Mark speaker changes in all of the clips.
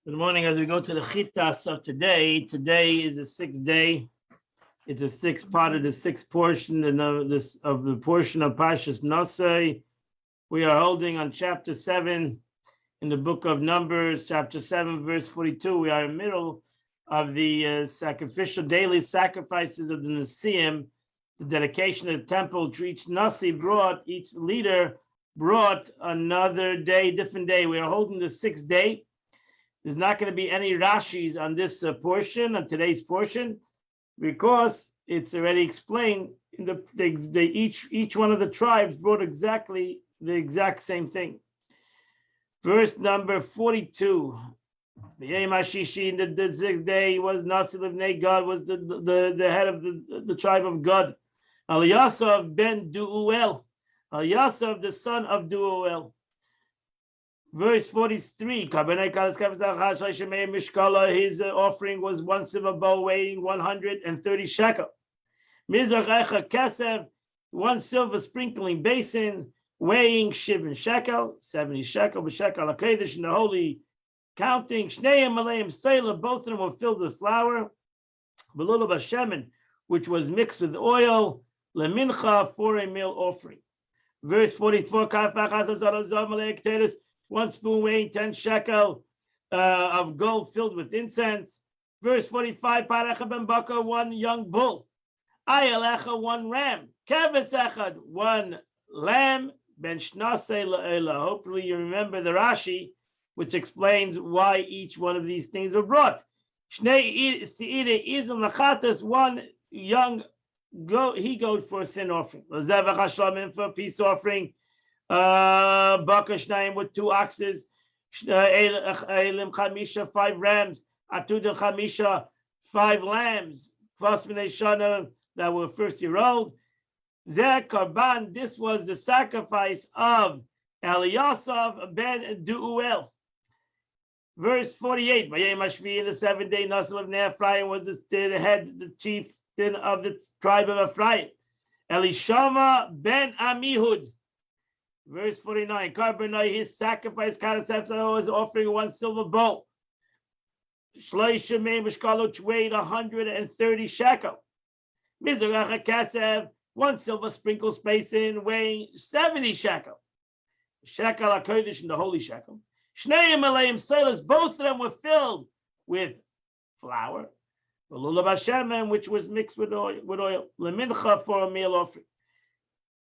Speaker 1: Good morning. As we go to the Chitas of today, today is the sixth day. It's a sixth part of the sixth portion of the portion of Parshas Nosei. We are holding on chapter 7 in the book of Numbers, chapter 7, verse 42. We are in the middle of the sacrificial daily sacrifices of the Nesiim, the dedication of the temple. To each Nasi each leader brought another day, different day. We are holding the sixth day. There's not going to be any Rashis on this portion, on today's portion, because it's already explained. Each one of the tribes brought exactly the exact same thing. Verse number 42. The Yom HaShishi, in the sixth day, was Nasi Livnei Gad, was the head of the tribe of Gad. Eliasaph ben Du'uel, Eliasaph the son of Du'uel. Verse 43, his offering was one silver bowl weighing 130 shekel. Mizrach Kesev, one silver sprinkling basin weighing 7 shekel, 70 shekel, b'shekel HaKodesh, in the holy counting. Shneim Aleim Selah, both of them were filled with flour. Belulav Hashemen, which was mixed with oil, lemincha, for a meal offering. Verse 44, one spoon weighing 10 shekel of gold filled with incense. Verse 45, parecha ben bakar, one young bull. Ayalecha, one ram. Keves echad, one lamb. Ben shnasei la'ela. Hopefully you remember the Rashi, which explains why each one of these things were brought. Shnei se'ire izim lachatas, one young he-goat for a sin offering. L'zevach hashlamim, for a peace offering. Bakashnayim with 2 oxes, Elim Chamisha, 5 rams, Atudim Chamisha, 5 lambs, Kvas B'nei Shana, that were first-year-old. Zeh Karban, this was the sacrifice of Eliasaph ben Du'uel. Verse 48, Vayem Hashvi, in the 7th day, Nasi Livnei Ephraim was the head, the chieftain of the tribe of Ephraim. Elishama ben Amihud. Verse 49, Karbonai, his sacrifice, was offering 1 silver bowl. Shloisha mei mishkalo, weighed 130 shekel. Mizrach Kesev, 1 silver sprinkle basin weighing 70 shekel. Shekel HaKodesh, in the holy shekel. Shneim Aleim Selos, both of them were filled with flour. Belulav Hashemen, which was mixed with oil. Lemincha, for a meal offering.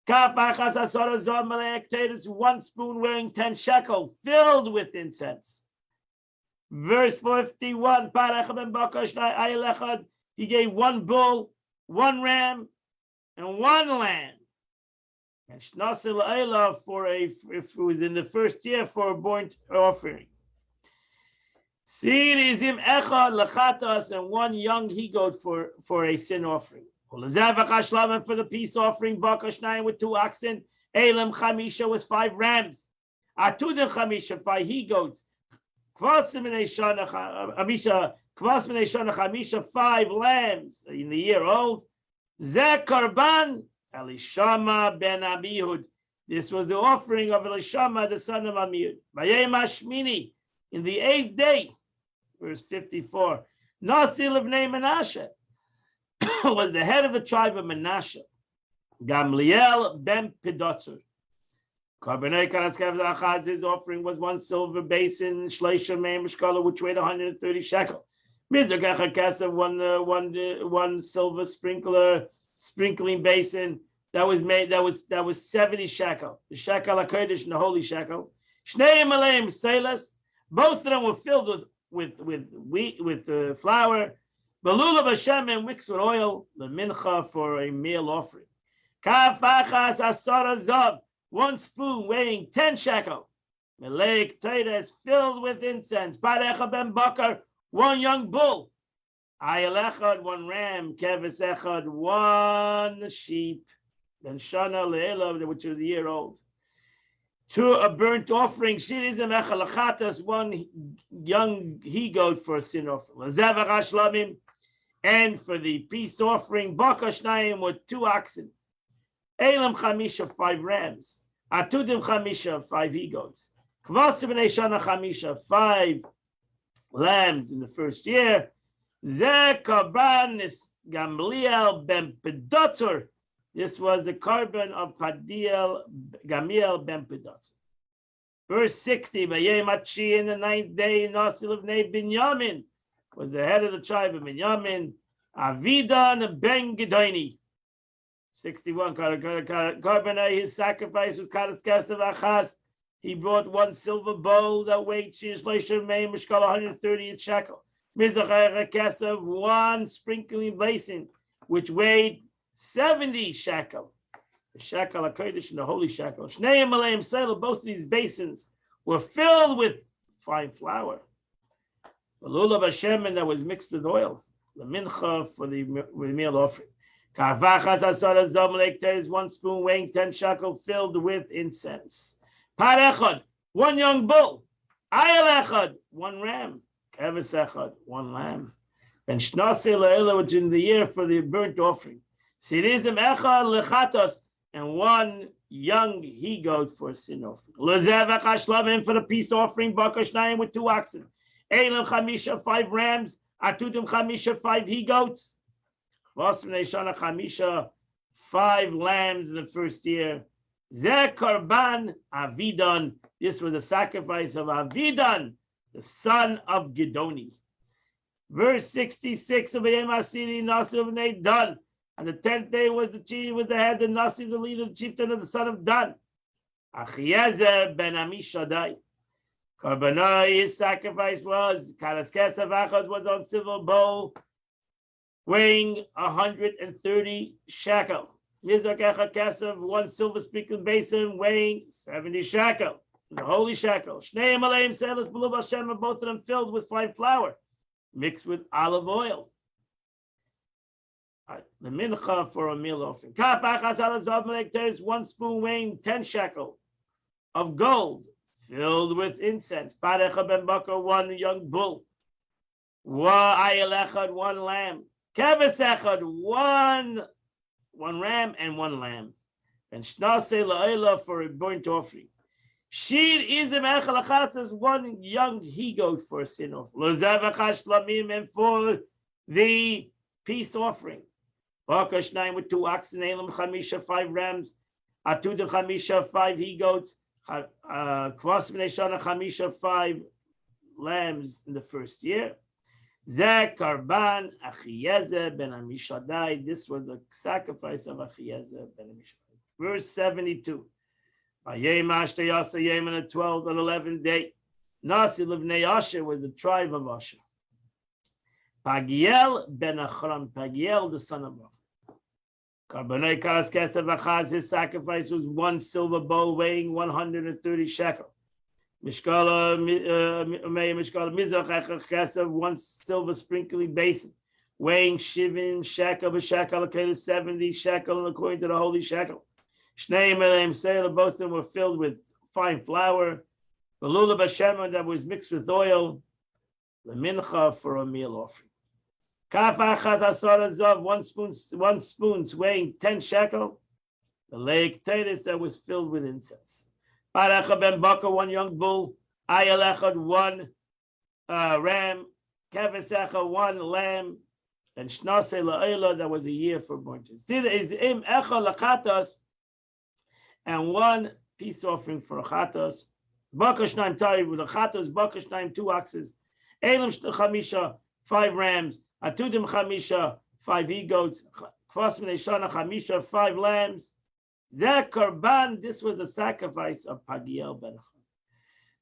Speaker 1: 1 spoon weighing 10 shekel, filled with incense. Verse 51, he gave 1 bull, 1 ram, and 1 lamb. And shnasil eila, if it was in the first year, for a burnt offering. Sirizim echad lechatas, and 1 young he-goat for a sin offering. For the peace offering, Bakashnayim with 2 oxen, Elim Chamisha was 5 rams, Atudim Chamisha, 5 he-goats, Kvas B'nei Shana Chamisha, 5 lambs in the year old. Zeh Karban, Elishama ben Amihud. This was the offering of Elishama, the son of Amihud. Vayem Hashmini, in the 8th day, verse 54, Nasi Livnei Menashe was the head of the tribe of Menashe. Gamliel ben Pedotzer. His offering was 1 silver basin, Shleisha mei mishkala, which weighed 130 shekel. Mizrach Kesev, one silver sprinkling basin that was 70 shekel. The shekel HaKodesh, and the holy shekel. Shneim Aleim Selas, both of them were filled with wheat, with flour. Belulav Hashemen, mixed with oil, the mincha, for a meal offering. Kafachas asara zav, 1 spoon weighing 10 shekel. Meleik Teres, filled with incense. Parecha ben bakar, 1 young bull. Ayel echad, 1 ram. Keves echad, 1 sheep. Then shana le'elav, which was a year old. 2 a burnt offering. Shirizim echad lechatas, 1 young he-goat for a sin offering. Lezevach hashlamim. And for the peace offering, Bakashnayim with 2 oxen. Elam Chamisha, 5 rams. Atudim Chamisha, 5 he-goats. Kvas B'nei Shana Chamisha, 5 lambs in the first year. Zeh karban is Gamliel ben Pedotzor. This was the carbon of Gamliel ben Pedotzor. Verse 60, Vayei Machi in the 9th day, Nasil of Binyamin was the head of the tribe of Binyamin, Avidan ben Gedoni. 61, Karbanai, his sacrifice was Kadas Kesav Achas. He brought one silver bowl that weighed Shish Leisha May, Mishkal 130 shekel. Mizachar Kesav, one sprinkling basin, which weighed 70 shekel. The shekel HaKodesh and the holy shekel. Shnei Malayim Sela, both of these basins were filled with fine flour. The lulav Hashem that was mixed with oil. The mincha for the meal offering. Karvachas asara zomelek, there is 1 spoon weighing 10 shekel filled with incense. Par echad, 1 young bull. Ayal echad, 1 ram. Keves echad, 1 lamb. And shnasi la'ila, which in the year for the burnt offering. Sirizim echad lechatos, and 1 young he-goat for a sin offering. Lezevach hashlavim, for the peace offering, bakashnayim with 2 oxen. Eilim chamisha, 5 rams. Atudim chamisha, 5 he-goats. Vasmnei shana chamisha, 5 lambs in the first year. Zeh karban Avidan. This was the sacrifice of Avidan, the son of Gedoni. Verse 66 of Vayei Masiri Nasi of Dan. And the 10th day was the head, the Nasi, the leader, the chieftain of the son of Dan. Achiezer ben Amishadai. Karbanai, his sacrifice was Kadas Kesav Achaz, was on silver bowl, weighing 130 shekel. Mizrak Echad Kesav, 1 silver sprinkling basin, weighing 70 shekel. The holy shekel. Shnei Malayim Selas B'luv Hashem, both of them filled with fine flour, mixed with olive oil. The mincha for a meal offering. Kaf Achaz Alazav Melek, there is 1 spoon weighing 10 shekel of gold, filled with incense. Parecha ben Bakar, 1 young bull. Wa ayel echad, 1 lamb. Keves echad, 1 ram and 1 lamb. And shnase la'ila for a burnt offering. Shir izim echad achatzas, 1 young he-goat for a sin offering. Lozev achash lamim, and for the peace offering. Bakash 9 with 2 oxen, elam chamisha, 5 rams. Atudim chamisha, 5 he-goats. Kvas b'nei shana chamisha, 5 lambs in the first year. Zeh karban Achiezer ben Amishadai. This was the sacrifice of Achiezer ben Amishadai. Verse 72. Vayei Mashte Yasa Yem, on the 12th and 11th day. Nasi Livnei Asher was the tribe of Asher. Pagiel ben Achram, Pagiel the son of Achram. Karbanei Kadas Kesav Achaz, his sacrifice was 1 silver bowl weighing 130 shekel. Mishkala Mizrach Echad Kesav, 1 silver sprinkling basin, weighing 7 shekel, b'shekel 70 shekel, according to the holy shekel. Shnei Meleim Seila, both of them were filled with fine flour. The lulav Hashem that was mixed with oil. The mincha for a meal offering. Kaf achaz asara zav, 1 spoon weighing 10 shekel. The lake teres that was filled with incense. Parecha ben Bakar, 1 young bull. Ayel echad, 1 ram. Keves echad, 1 lamb. And shnase la'ila, that was a year for burnt. See, there is im echad lachatas, and 1 peace offering for a chatas. Bakash 9 tari with a chatas. Bakash 9 2 oxes. Elam chamisha, 5 rams. Atudim chamisha, 5 he-goats. Kvas b'nei shana chamisha, 5 lambs. Zeh karban, this was the sacrifice of Pagiel ben Achram.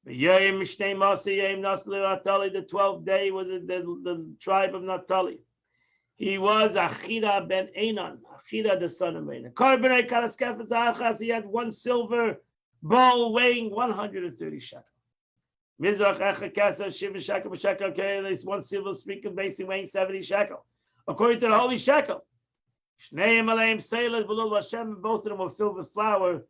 Speaker 1: V'yayim mishnei masa yayim nasli Natali, the 12th day was the tribe of Naphtali. He was Achira ben Einan, Achira the son of Einan. Karbanei Kadas Kesav Achaz, he had 1 silver bowl weighing 130 shekel. Mizrach Echad Kesav, 7 shekel b'shekel kelis, 1 silver sprinkling basin weighing 70 shekel, according to the holy shekel. Shnei Malayim Seilas B'luv Hashem, both of them were filled with flour,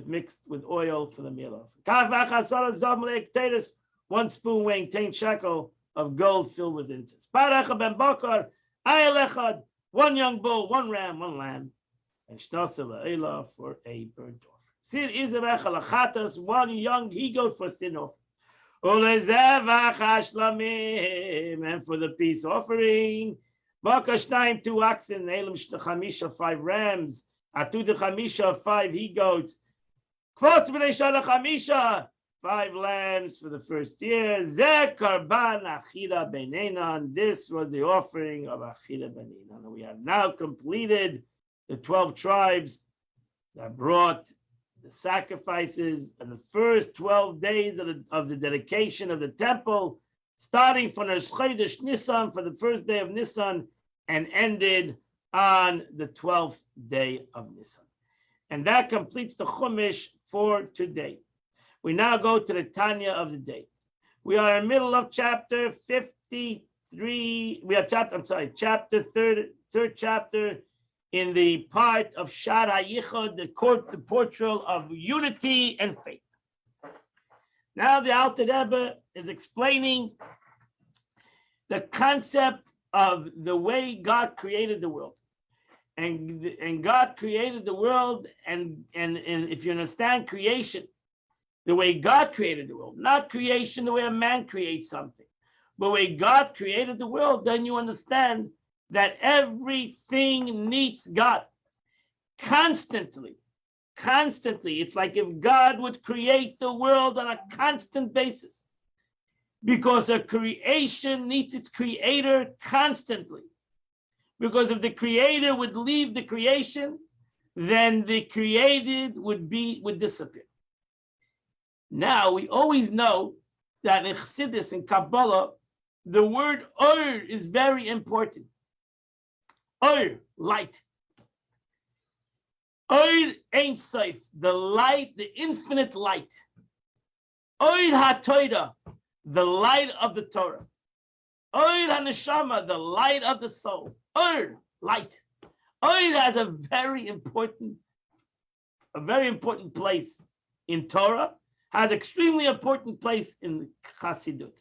Speaker 1: mixed with oil for the meal offering. Kaf achas zav melek teres, 1 spoon weighing 10 shekel of gold filled with incense. Parecha ben Bakar, ayel echad, 1 young bull, 1 ram, 1 lamb, and shnasa la'ela for a burnt offering. Sir izem echad lachatas, 1 young he-goat for sin offering. Ulezevach hashlamim, and for the peace offering, Bakashnaim, 2 oxen, Elam Chamisha, 5 rams, Atu de Chamisha, 5 he goats, Kvos b'nei Shalach Chamisha, 5 lambs for the first year. Zeh karban achila beinenan. This was the offering of achila beinenan. We have now completed the 12 tribes that brought the sacrifices and the first 12 days of the dedication of the temple, starting from Rosh Chodesh Nisan, for the first day of Nisan, and ended on the 12th day of Nisan. And that completes the Chumash for today. We now go to the Tanya of the day. We are in the middle of chapter 53. We have chapter third chapter in the part of Shar HaYichud, the portrayal of unity and faith. Now the Alter Rebbe is explaining the concept of the way God created the world. And God created the world, and if you understand creation, the way God created the world, not creation the way a man creates something, but the way God created the world, then you understand that everything needs God constantly. It's like if God would create the world on a constant basis, because a creation needs its creator constantly. Because if the creator would leave the creation, then the created would disappear. Now, we always know that in Chassidus and Kabbalah, the word Or is very important. Or, light. Or Ein Sof, the light, the infinite light. Or HaTorah, the light of the Torah. Or HaNeshama, the light of the soul. Or, light. Or has a very important place in Torah, has extremely important place in Chassidut.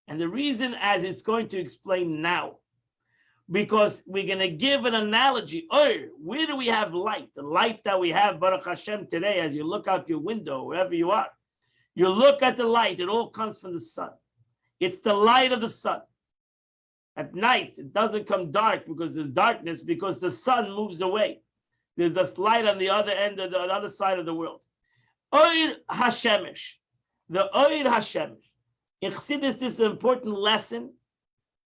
Speaker 1: And the reason, as it's going to explain now, because we're going to give an analogy. Where do we have light? The light that we have, Baruch Hashem, today, as you look out your window, wherever you are, you look at the light, it all comes from the sun. It's the light of the sun. At night, it doesn't come dark because there's darkness, because the sun moves away. There's this light on the other end of the other side of the world. Oir Hashemesh, the Oir Hashemesh. In Chassidus, this is an important lesson.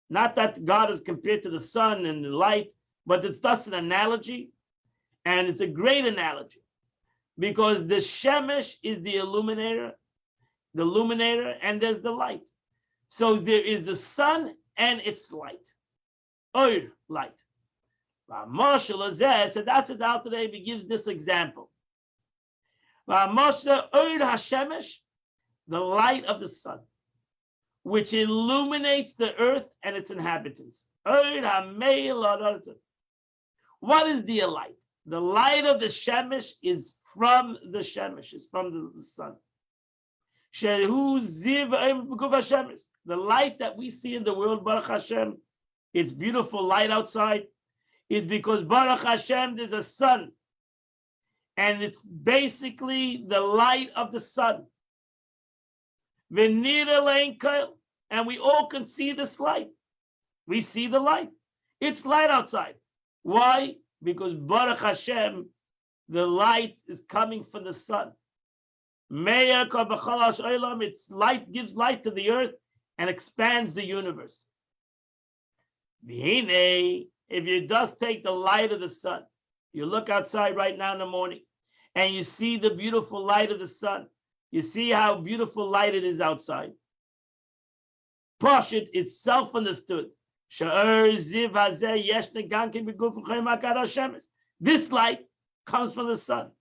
Speaker 1: Not that God is compared to the sun and the light, but it's just an analogy. And it's a great analogy because the Shemesh is the illuminator, and there's the light. So there is the sun and its light. Oir, light. So that's it out today. He gives this example. Oir Hashemesh, the light of the sun, which illuminates the earth and its inhabitants. What is the light? The light of the Shemesh is from the Shemesh, is from the sun. The light that we see in the world, Baruch Hashem, it's beautiful light outside. It's because Baruch Hashem, there's a sun. And it's basically the light of the sun. And we all can see this light. We see the light. It's light outside. Why? Because Baruch Hashem, the light is coming from the sun. Its light gives light to the earth and expands the universe. If you just take the light of the sun, you look outside right now in the morning, and you see the beautiful light of the sun. You see how beautiful light it is outside. Pashut, it's self-understood. This light comes from the sun.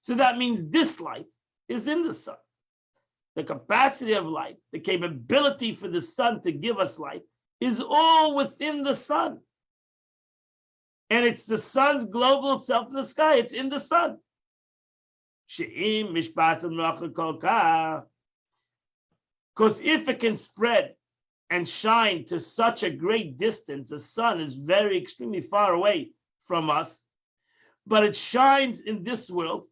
Speaker 1: So that means this light is in the sun. The capacity of light, the capability for the sun to give us light is all within the sun. And it's the sun's global itself in the sky. It's in the sun. Because if it can spread and shine to such a great distance, the sun is very extremely far away from us, but it shines in this world,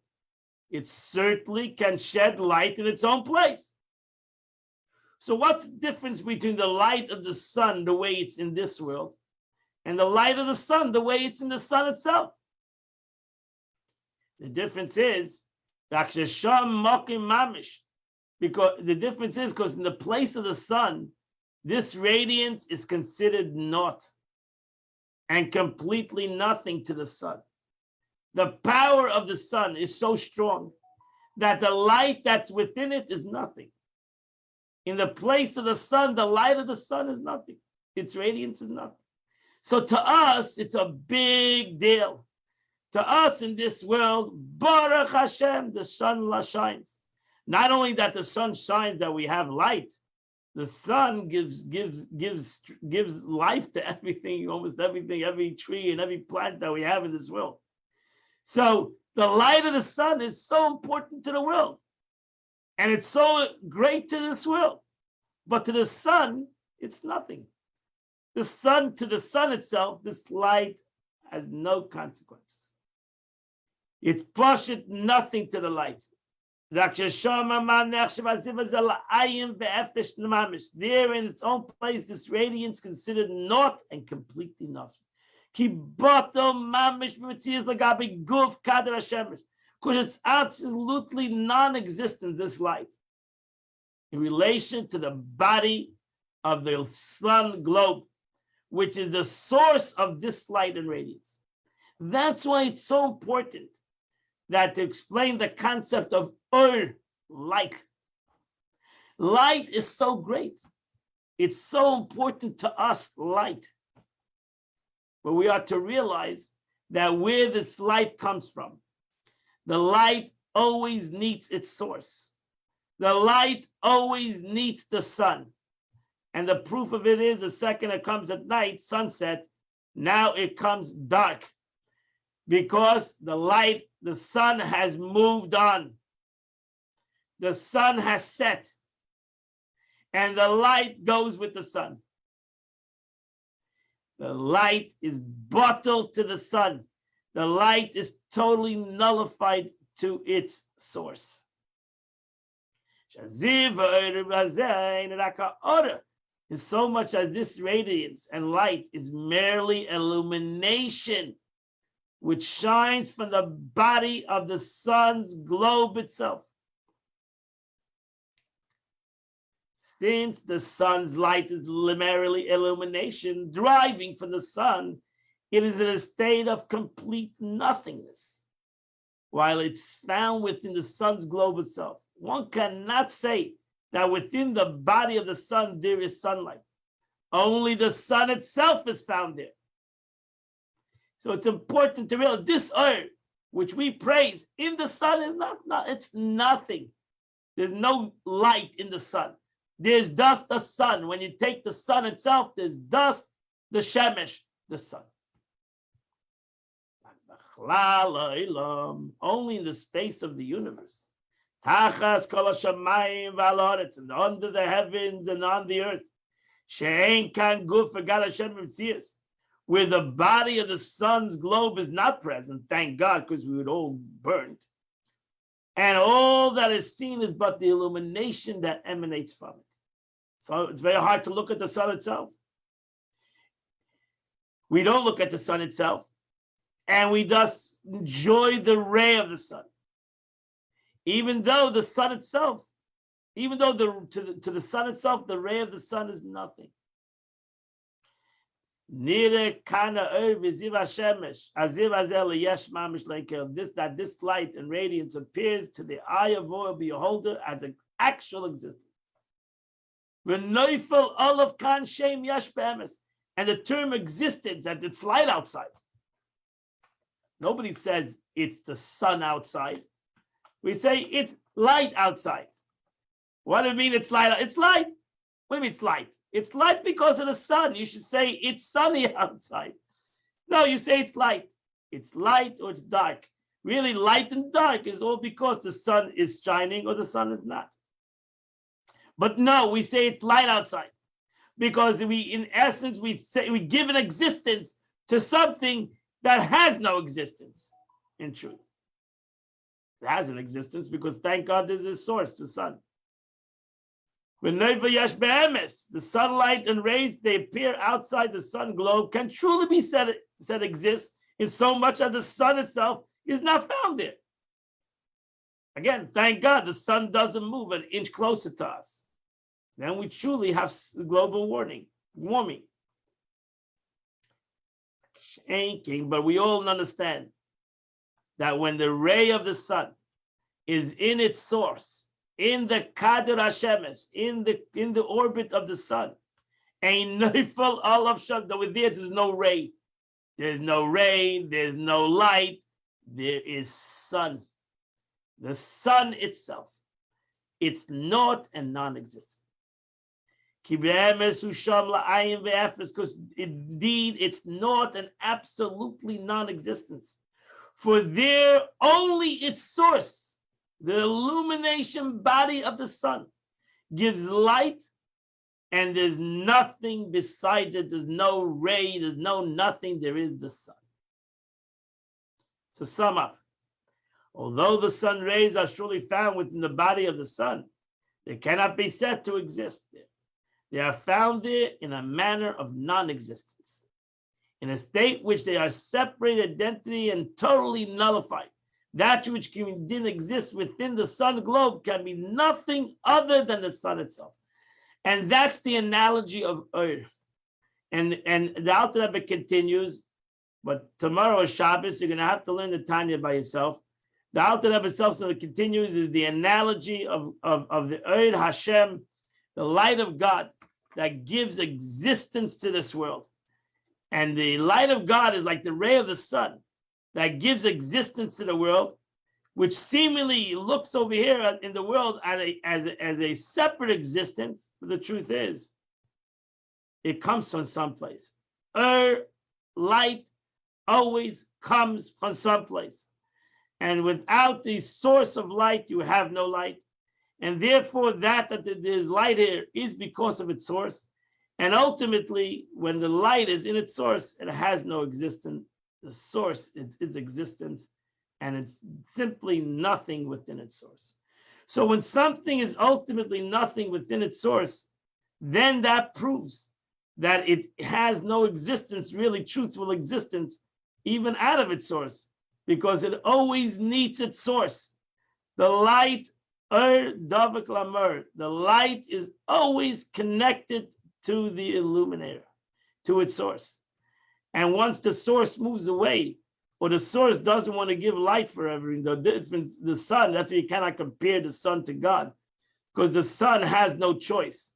Speaker 1: it certainly can shed light in its own place. So what's the difference between the light of the sun, the way it's in this world, and the light of the sun, the way it's in the sun itself? The difference is, because the difference is because in the place of the sun, this radiance is considered naught and completely nothing to the sun. The power of the sun is so strong that the light that's within it is nothing. In the place of the sun, the light of the sun is nothing. Its radiance is nothing. So to us, it's a big deal. To us in this world, Baruch Hashem, the sun shines. Not only that the sun shines, that we have light. The sun gives life to everything, almost everything, every tree and every plant that we have in this world. So the light of the sun is so important to the world. And it's so great to this world. But to the sun, it's nothing. The sun, to the sun itself, this light has no consequences. It's pashut nothing to the light. There in its own place, this radiance considered naught and completely nothing. Because it's absolutely non-existent, this light, in relation to the body of the sun globe, which is the source of this light and radiance. That's why it's so important that to explain the concept of light. Light is so great. It's so important to us, light. But we are to realize that where this light comes from, the light always needs its source. The light always needs the sun. And the proof of it is the second it comes at night, sunset, now it comes dark. Because the sun has moved on. The sun has set. And the light goes with the sun. The light is bottled to the sun. The light is totally nullified to its source. Is so much as this radiance and light is merely illumination which shines from the body of the sun's globe itself. Since the sun's light is merely illumination deriving from the sun, it is in a state of complete nothingness, while it's found within the sun's globe itself. One cannot say that within the body of the sun there is sunlight. Only the sun itself is found there. So it's important to realize this earth, which we praise in the sun, is not it's nothing. There's no light in the sun. There's dust, the sun. When you take the sun itself, there's dust, the shemesh, the sun. Only in the space of the universe. Tachas kol hashamayim v'al and under the heavens and on the earth. She'ein kan guf v'gad Hashem b'tzias. Where the body of the sun's globe is not present, thank God, because we would all burn. And all that is seen is but the illumination that emanates from it. So it's very hard to look at the sun itself. We don't look at the sun itself, and we thus enjoy the ray of the sun. Even though the sun itself, even though to the sun itself, the ray of the sun is nothing. This light and radiance appears to the eye of all beholder as an actual existence. And the term existence, that it's light outside. Nobody says it's the sun outside. We say it's light outside. What do you mean it's light? It's light. What do you mean it's light? It's light because of the sun. You should say it's sunny outside. No, you say it's light. It's light or it's dark. Really, light and dark is all because the sun is shining or the sun is not. But no, we say it's light outside because in essence, we give an existence to something that has no existence in truth. It has an existence because thank God there's a source, the sun. When Nova Yash Be'emes, the sunlight and rays, they appear outside the sun globe, can truly be said exists in so much as the sun itself is not found there. Again, thank God the sun doesn't move an inch closer to us. Then we truly have global warming. But we all understand that when the ray of the sun is in its source, in the Kader Hashemesh, in the orbit of the sun, ain't neifel olav sham. There's no ray. There's no ray. There's no light. There is sun. The sun itself. It's not and non-existent. Because indeed it's not an absolutely non-existence. For there only its source, the illumination body of the sun, gives light, and there's nothing besides it. There's no ray, there's no nothing, there is the sun. To sum up, although the sun rays are surely found within the body of the sun, they cannot be said to exist there. They are found there in a manner of non-existence, in a state which they are separate identity and totally nullified. That which didn't exist within the sun globe can be nothing other than the sun itself. And that's the analogy of Ur. And the Alter Rebbe continues, but tomorrow is Shabbos, you're going to have to learn the Tanya by yourself. The Alter Rebbe itself continues is the analogy of the Ur Hashem, the light of God that gives existence to this world. And the light of God is like the ray of the sun that gives existence to the world, which seemingly looks over here in the world as a separate existence. But the truth is, it comes from someplace. Light always comes from someplace. And without the source of light, you have no light. And therefore, that there's light here is because of its source. And ultimately, when the light is in its source, it has no existence. The source is its existence, and it's simply nothing within its source. So when something is ultimately nothing within its source, then that proves that it has no existence, really truthful existence, even out of its source, because it always needs its source. The light, the light is always connected to the illuminator, to its source. And once the source moves away, or the source doesn't want to give light forever, the sun, that's why you cannot compare the sun to God, because the sun has no choice.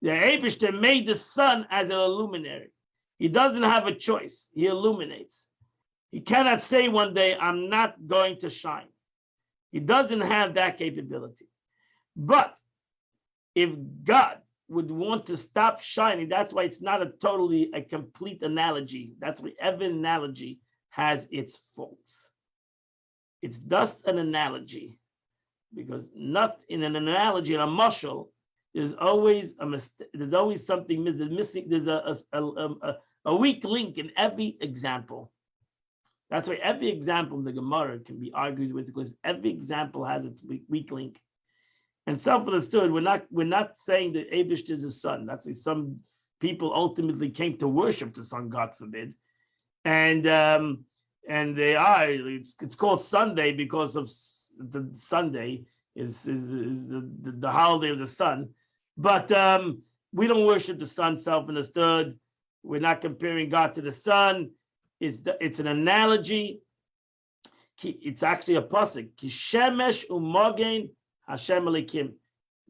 Speaker 1: The Eibishter made the sun as an illuminary. He doesn't have a choice. He illuminates. He cannot say one day, I'm not going to shine. He doesn't have that capability. But if God would want to stop shining, that's why it's not a complete analogy. That's why every analogy has its faults. It's just an analogy, because not in an analogy, in a mashal, there's always a mistake. There's always something missing. There's a weak link in every example. That's why every example in the Gemara can be argued with, because every example has its weak link. And self-understood, we're not saying that Eibush is a sun. That's why some people ultimately came to worship the sun, God forbid. And they are. It's called Sunday because of the Sunday is the holiday of the sun. But we don't worship the sun, self-understood. We're not comparing God to the sun. It's an analogy. It's actually a pasuk. Ki shemesh u'mogen Hashem Elikim.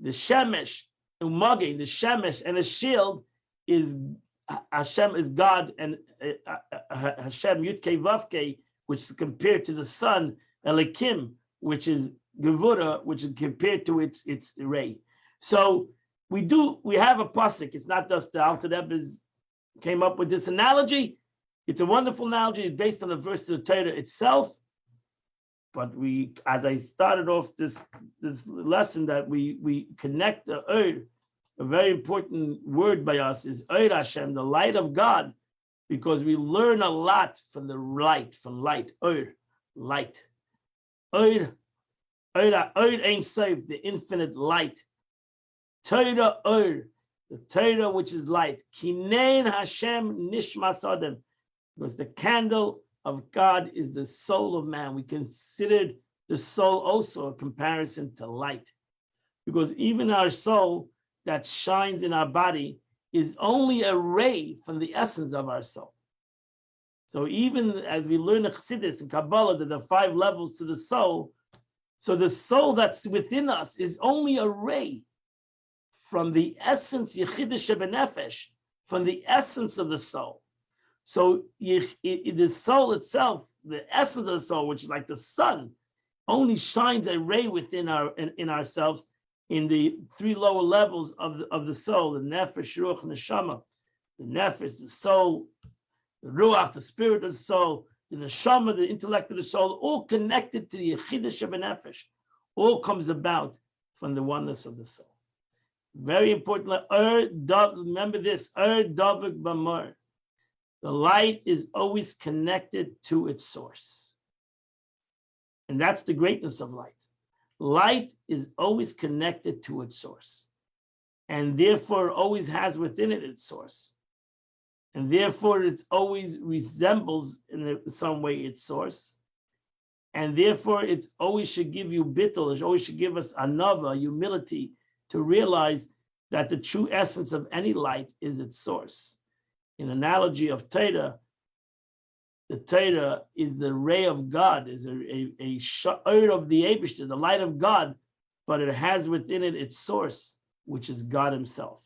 Speaker 1: The shemesh u'mogen, the shemesh and a shield is Hashem is God, and Hashem Yudke Vavke, which is compared to the sun, Elikim, which is Gevura, which is compared to its ray. So we have a pasuk. It's not just the Alter Rebbe came up with this analogy. It's a wonderful analogy. It's based on the verse of the Torah itself. But as I started off this lesson, that we connect the Ur, a very important word by us is Ur Hashem, the light of God, because we learn a lot from the light, Ur, light. Ur Ein Sof, the infinite light. Torah Or, the Torah which is light. Kinein Hashem Nishmas Adam, because the candle of God is the soul of man. We considered the soul also a comparison to light, because even our soul that shines in our body is only a ray from the essence of our soul. So even as we learn in Chassidus and Kabbalah that there are 5 levels to the soul, so the soul that's within us is only a ray from the essence, Yechidah Shebenefesh, from the essence of the soul. So the soul itself, the essence of the soul, which is like the sun, only shines a ray within in ourselves in the 3 lower levels of the soul, the nefesh, ruach, and neshama. The nefesh, the soul, the ruach, the spirit of the soul, the neshama, the intellect of the soul, all connected to the Yechidah Shebenefesh, all comes about from the oneness of the soul. Very important. Remember this, Davik Bamar. The light is always connected to its source. And that's the greatness of light. Light is always connected to its source. And therefore always has within it its source. And therefore it always resembles in some way its source. And therefore it always should give you bittul, it always should give us anava, humility, to realize that the true essence of any light is its source. In analogy of Torah, the Torah is the ray of God, is a sha'ir of the Eibishter, the light of God, but it has within it its source, which is God himself.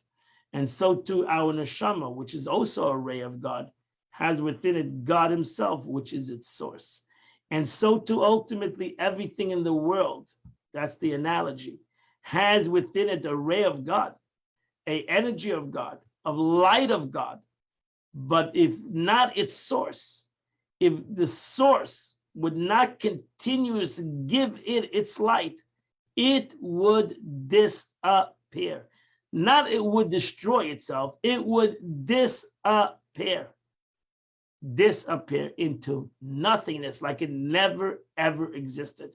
Speaker 1: And so too our neshama, which is also a ray of God, has within it God himself, which is its source. And so too ultimately everything in the world, that's the analogy, has within it a ray of God, an energy of God, of light of God. But if not its source, if the source would not continuously give it its light, it would disappear. Not it would destroy itself, it would disappear. Disappear into nothingness, like it never ever existed.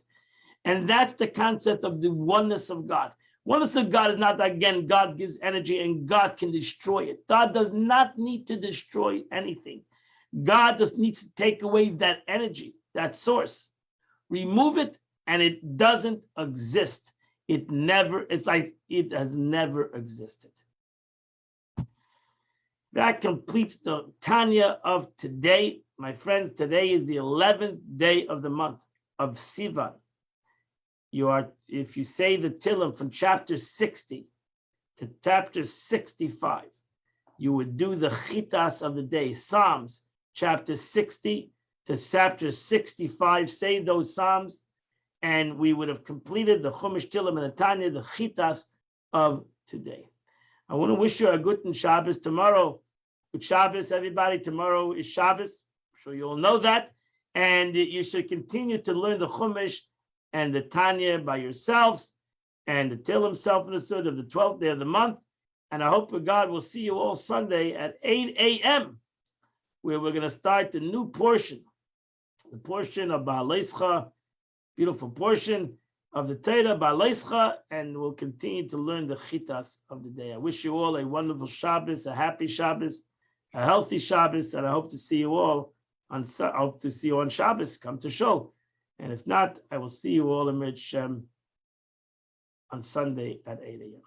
Speaker 1: And that's the concept of the oneness of God. Oneness of God is not that, again, God gives energy and God can destroy it. God does not need to destroy anything. God just needs to take away that energy, that source, remove it, and it doesn't exist. It's like it has never existed. That completes the Tanya of today. My friends, today is the 11th day of the month of Sivan. If you say the Tillim from chapter 60 to chapter 65, you would do the Chitas of the day, Psalms, chapter 60 to chapter 65, say those Psalms, and we would have completed the Chumash Tillim and the Tanya, the Chitas of today. I want to wish you a good Shabbos tomorrow. Good Shabbos, everybody. Tomorrow is Shabbos. I'm sure you all know that. And you should continue to learn the Chumash and the Tanya by yourselves, and the Tillim self-understood of the 12th day of the month. And I hope God will see you all Sunday at 8 a.m., where we're going to start the new portion, the portion of Ba'aleischa, beautiful portion of the Torah, Ba'aleischa, and we'll continue to learn the Chitas of the day. I wish you all a wonderful Shabbos, a happy Shabbos, a healthy Shabbos, and I hope to see you all on Shabbos. Come to show. And if not, I will see you all in Mid Shem on Sunday at 8 a.m.